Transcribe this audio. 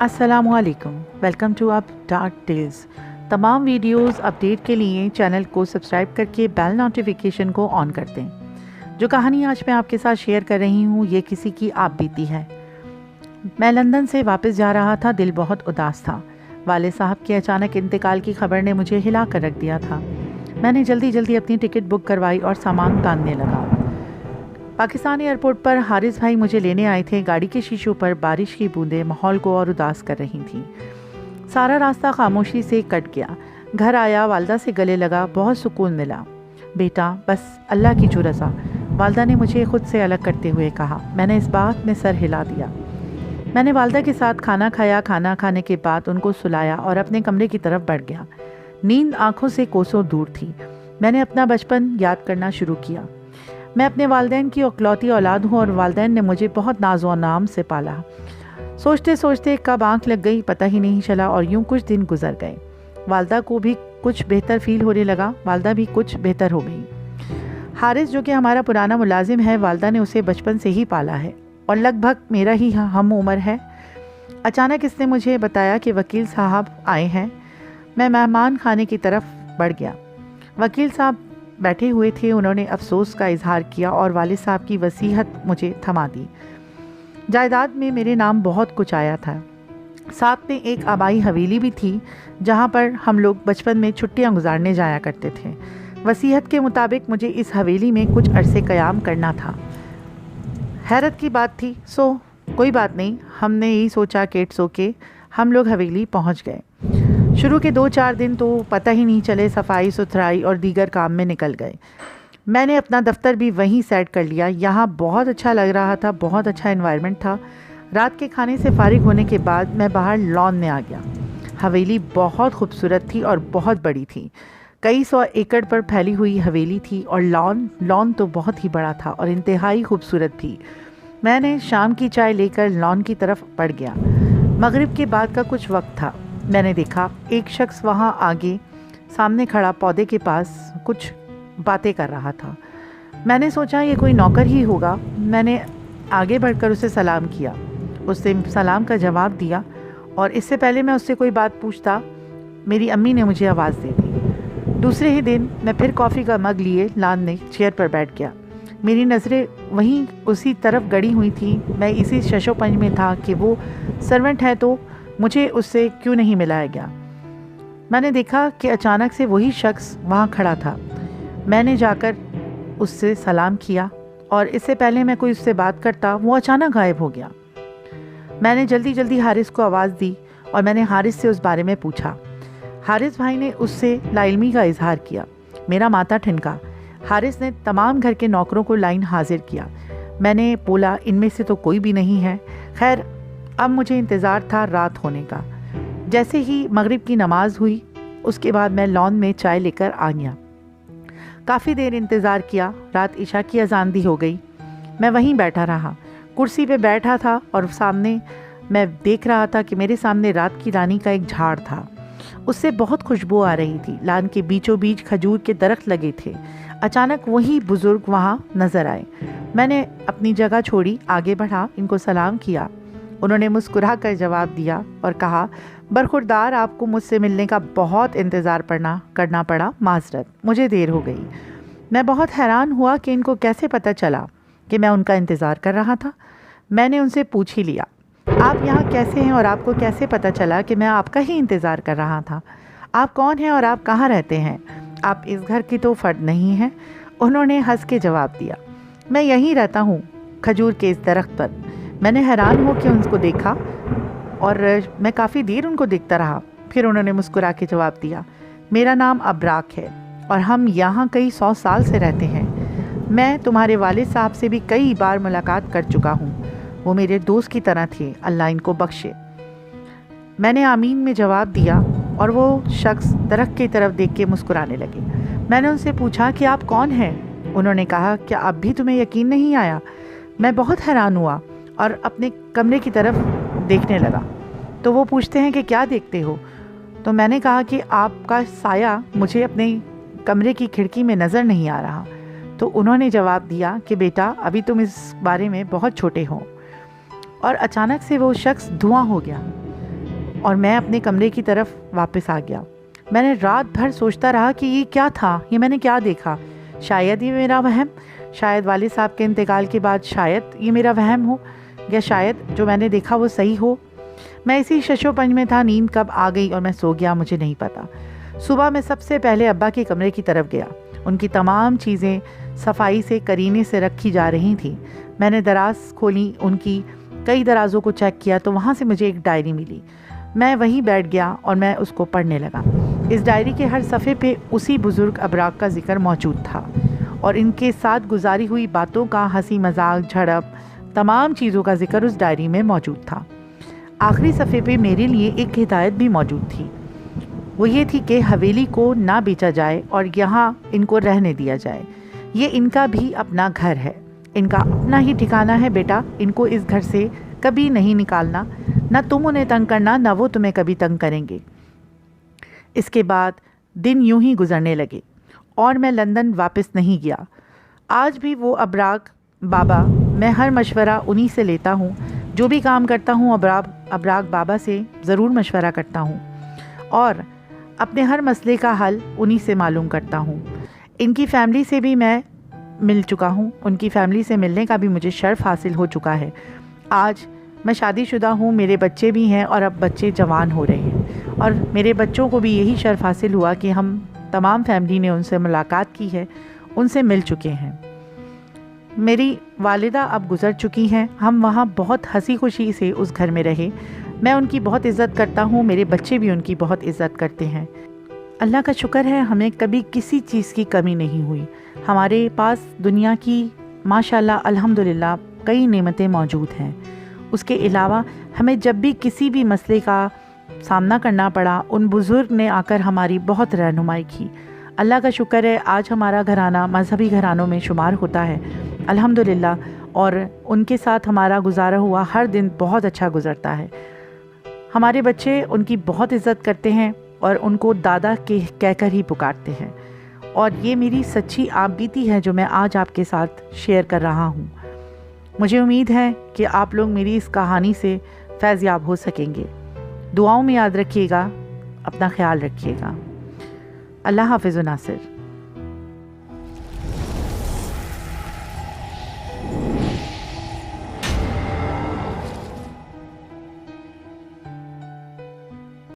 अस्सलाम वालेकुम, welcome to up dark tales. तमाम वीडियोस अपडेट के लिए चैनल को सब्सक्राइब करके बेल नोटिफिकेशन को ऑन कर दें। जो कहानी आज मैं आपके साथ शेयर कर रही हूँ ये किसी की आप बीती है। मैं लंदन से वापस जा रहा था, दिल बहुत उदास था। वाले साहब के अचानक इंतकाल की खबर ने मुझे हिला कर रख दिया था। मैंने जल्दी जल्दी अपनी टिकट बुक करवाई और सामान तानने लगा। पाकिस्तान एयरपोर्ट पर हारिस भाई मुझे लेने आए थे। गाड़ी के शीशों पर बारिश की बूंदें माहौल को और उदास कर रही थीं। सारा रास्ता खामोशी से कट गया। घर आया, वालदा से गले लगा, बहुत सुकून मिला। बेटा बस अल्लाह की जो रज़ा, वालदा ने मुझे खुद से अलग करते हुए कहा। मैंने इस बात में सर हिला दिया। मैंने वालदा के साथ खाना खाया। खाना खाने के बाद उनको सुलाया और अपने कमरे की तरफ बढ़ गया। नींद आंखों से कोसों दूर थी। मैंने अपना बचपन याद करना शुरू किया। मैं अपने वालिदैन की इकलौती औलाद हूँ और वालिदैन ने मुझे बहुत नाज़ो और नाम से पाला। सोचते सोचते कब आंख लग गई पता ही नहीं चला और यूं कुछ दिन गुजर गए। वालदा को भी कुछ बेहतर फील होने लगा। वालदा भी कुछ बेहतर हो गई। हारिस जो कि हमारा पुराना मुलाजिम है, वालदा ने उसे बचपन से ही पाला है और लगभग मेरा ही हम उम्र है। अचानक इसने मुझे बताया कि वकील साहब आए हैं। मैं मेहमान खाने की तरफ बढ़ गया। वकील साहब बैठे हुए थे। उन्होंने अफसोस का इजहार किया और वालिद साहब की वसीयत मुझे थमा दी। जायदाद में मेरे नाम बहुत कुछ आया था। साथ में एक आबाई हवेली भी थी जहाँ पर हम लोग बचपन में छुट्टियाँ गुजारने जाया करते थे। वसीयत के मुताबिक मुझे इस हवेली में कुछ अरसे क़याम करना था। हैरत की बात थी। कोई बात नहीं, हमने यही सोचा कि इट्स ओके। हम लोग हवेली पहुँच गए। शुरू के 2-4 दिन तो पता ही नहीं चले, सफाई सुथराई और दीगर काम में निकल गए। मैंने अपना दफ्तर भी वहीं सेट कर लिया। यहाँ बहुत अच्छा लग रहा था, बहुत अच्छा एनवायरनमेंट था। रात के खाने से फारिग होने के बाद मैं बाहर लॉन में आ गया। हवेली बहुत खूबसूरत थी और बहुत बड़ी थी। कई 100 एकड़ पर फैली हुई हवेली थी और लॉन तो बहुत ही बड़ा था और इंतहाई खूबसूरत भी। मैंने शाम की चाय लेकर लॉन की तरफ बढ़ गया। मगरिब के बाद का कुछ वक्त था। मैंने देखा एक शख्स वहाँ आगे सामने खड़ा पौधे के पास कुछ बातें कर रहा था। मैंने सोचा ये कोई नौकर ही होगा। मैंने आगे बढ़कर उसे सलाम किया। उससे सलाम का जवाब दिया और इससे पहले मैं उससे कोई बात पूछता मेरी अम्मी ने मुझे आवाज़ दे दी। दूसरे ही दिन मैं फिर कॉफ़ी का मग लिए लान में चेयर पर बैठ गया। मेरी नज़रें वहीं उसी तरफ गड़ी हुई थी। मैं इसी शशोपंज में था कि वो सर्वेंट है तो मुझे उससे क्यों नहीं मिलाया गया। मैंने देखा कि अचानक से वही शख्स वहाँ खड़ा था। मैंने जाकर उससे सलाम किया और इससे पहले मैं कोई उससे बात करता वो अचानक गायब हो गया। मैंने जल्दी जल्दी हारिस को आवाज़ दी और मैंने हारिस से उस बारे में पूछा। हारिस भाई ने उससे लाइल्मी का इजहार किया। मेरा माथा ठिनका। हारिस ने तमाम घर के नौकरों को लाइन हाजिर किया। मैंने बोला इनमें से तो कोई भी नहीं है। खैर अब मुझे इंतज़ार था रात होने का। जैसे ही मगरिब की नमाज हुई उसके बाद मैं लॉन में चाय लेकर आ गया। काफ़ी देर इंतज़ार किया। रात इशा की अजान भी हो गई। मैं वहीं बैठा रहा, कुर्सी पे बैठा था और सामने मैं देख रहा था कि मेरे सामने रात की रानी का एक झाड़ था। उससे बहुत खुशबू आ रही थी। लान के बीचों बीच खजूर के दरख्त लगे थे। अचानक वही बुज़ुर्ग वहाँ नज़र आए। मैंने अपनी जगह छोड़ी, आगे बढ़ा, इनको सलाम किया। उन्होंने मुस्कुरा कर जवाब दिया और कहा, बरखुरदार आपको मुझसे मिलने का बहुत इंतज़ार करना पड़ा, माजरत, मुझे देर हो गई। मैं बहुत हैरान हुआ कि इनको कैसे पता चला कि मैं उनका इंतज़ार कर रहा था। मैंने उनसे पूछ ही लिया, आप यहाँ कैसे हैं और आपको कैसे पता चला कि मैं आपका ही इंतज़ार कर रहा था? आप कौन हैं और आप कहाँ रहते हैं? आप इस घर की तो फ़र्द नहीं हैं। उन्होंने हंस के जवाब दिया, मैं यहीं रहता हूँ, खजूर के इस दरख्त पर। मैंने हैरान हो के उनको देखा और मैं काफ़ी देर उनको देखता रहा। फिर उन्होंने मुस्कुरा के जवाब दिया, मेरा नाम अबराक है और हम यहाँ कई 100 साल से रहते हैं। मैं तुम्हारे वालिद साहब से भी कई बार मुलाकात कर चुका हूँ। वो मेरे दोस्त की तरह थे, अल्लाह इनको बख्शे। मैंने आमीन में जवाब दिया और वो शख्स दरख्त की तरफ देख के मुस्कुराने लगे। मैंने उनसे पूछा कि आप कौन हैं? उन्होंने कहा, क्या अब भी तुम्हें यकीन नहीं आया? मैं बहुत हैरान हुआ और अपने कमरे की तरफ देखने लगा। तो वो पूछते हैं कि क्या देखते हो? तो मैंने कहा कि आपका साया मुझे अपने कमरे की खिड़की में नज़र नहीं आ रहा। तो उन्होंने जवाब दिया कि बेटा अभी तुम इस बारे में बहुत छोटे हो। और अचानक से वो शख्स धुआं हो गया। اور میں اپنے کمرے کی طرف واپس آ گیا۔ میں نے رات بھر سوچتا رہا کہ یہ کیا تھا، یہ میں نے کیا دیکھا؟ شاید یہ میرا وہم، شاید والد صاحب کے انتقال کے بعد شاید یہ میرا وہم ہو، یا شاید جو میں نے دیکھا وہ صحیح ہو۔ میں اسی شش و پنج میں تھا، نیند کب آ گئی اور میں سو گیا مجھے نہیں پتا۔ صبح میں سب سے پہلے ابا کے کمرے کی طرف گیا۔ ان کی تمام چیزیں صفائی سے کرینے سے رکھی جا رہی تھیں۔ میں نے دراز کھولی، ان کی کئی درازوں کو چیک کیا تو وہاں سے مجھے ایک ڈائری ملی۔ میں وہیں بیٹھ گیا اور میں اس کو پڑھنے لگا۔ اس ڈائری کے ہر صفحے پہ اسی بزرگ ابراگ کا ذکر موجود تھا اور ان کے ساتھ گزاری ہوئی باتوں کا، ہنسی مذاق، جھڑپ، تمام چیزوں کا ذکر اس ڈائری میں موجود تھا۔ آخری صفحے پہ میرے لیے ایک ہدایت بھی موجود تھی، وہ یہ تھی کہ حویلی کو نہ بیچا جائے اور یہاں ان کو رہنے دیا جائے۔ یہ ان کا بھی اپنا گھر ہے، ان کا اپنا ہی ٹھکانہ ہے بیٹا، ان کو اس گھر سے کبھی نہیں نکالنا، نہ تم انہیں تنگ کرنا نہ وہ تمہیں کبھی تنگ کریں گے۔ اس کے بعد دن یوں ہی گزرنے لگے اور میں لندن واپس نہیں گیا۔ آج بھی وہ ابراگ بابا، میں ہر مشورہ انہی سے لیتا ہوں، جو بھی کام کرتا ہوں ابراگ بابا سے ضرور مشورہ کرتا ہوں اور اپنے ہر مسئلے کا حل انہی سے معلوم کرتا ہوں۔ ان کی فیملی سے بھی میں مل چکا ہوں، ان کی فیملی سے ملنے کا بھی مجھے شرف حاصل ہو چکا ہے۔ آج میں شادی شدہ ہوں، میرے بچے بھی ہیں اور اب بچے جوان ہو رہے ہیں اور میرے بچوں کو بھی یہی شرف حاصل ہوا کہ ہم تمام فیملی نے ان سے ملاقات کی ہے، ان سے مل چکے ہیں۔ میری والدہ اب گزر چکی ہیں، ہم وہاں بہت ہنسی خوشی سے اس گھر میں رہے۔ میں ان کی بہت عزت کرتا ہوں، میرے بچے بھی ان کی بہت عزت کرتے ہیں۔ اللہ کا شکر ہے ہمیں کبھی کسی چیز کی کمی نہیں ہوئی۔ ہمارے پاس دنیا کی ماشاءاللہ الحمدللہ کئی نعمتیں موجود ہیں۔ اس کے علاوہ ہمیں جب بھی کسی بھی مسئلے کا سامنا کرنا پڑا، ان بزرگ نے آ کر ہماری بہت رہنمائی کی۔ اللہ کا شکر ہے آج ہمارا گھرانہ مذہبی گھرانوں میں شمار ہوتا ہے الحمدللہ، اور ان کے ساتھ ہمارا گزارا ہوا ہر دن بہت اچھا گزرتا ہے۔ ہمارے بچے ان کی بہت عزت کرتے ہیں اور ان کو دادا کہہ کر ہی پکارتے ہیں، اور یہ میری سچی آپ بیتی ہے جو میں آج آپ کے ساتھ شیئر کر رہا ہوں۔ مجھے امید ہے کہ آپ لوگ میری اس کہانی سے فیض یاب ہو سکیں گے۔ دعاؤں میں یاد رکھیے گا، اپنا خیال رکھیے گا۔ اللہ حافظ و ناصر۔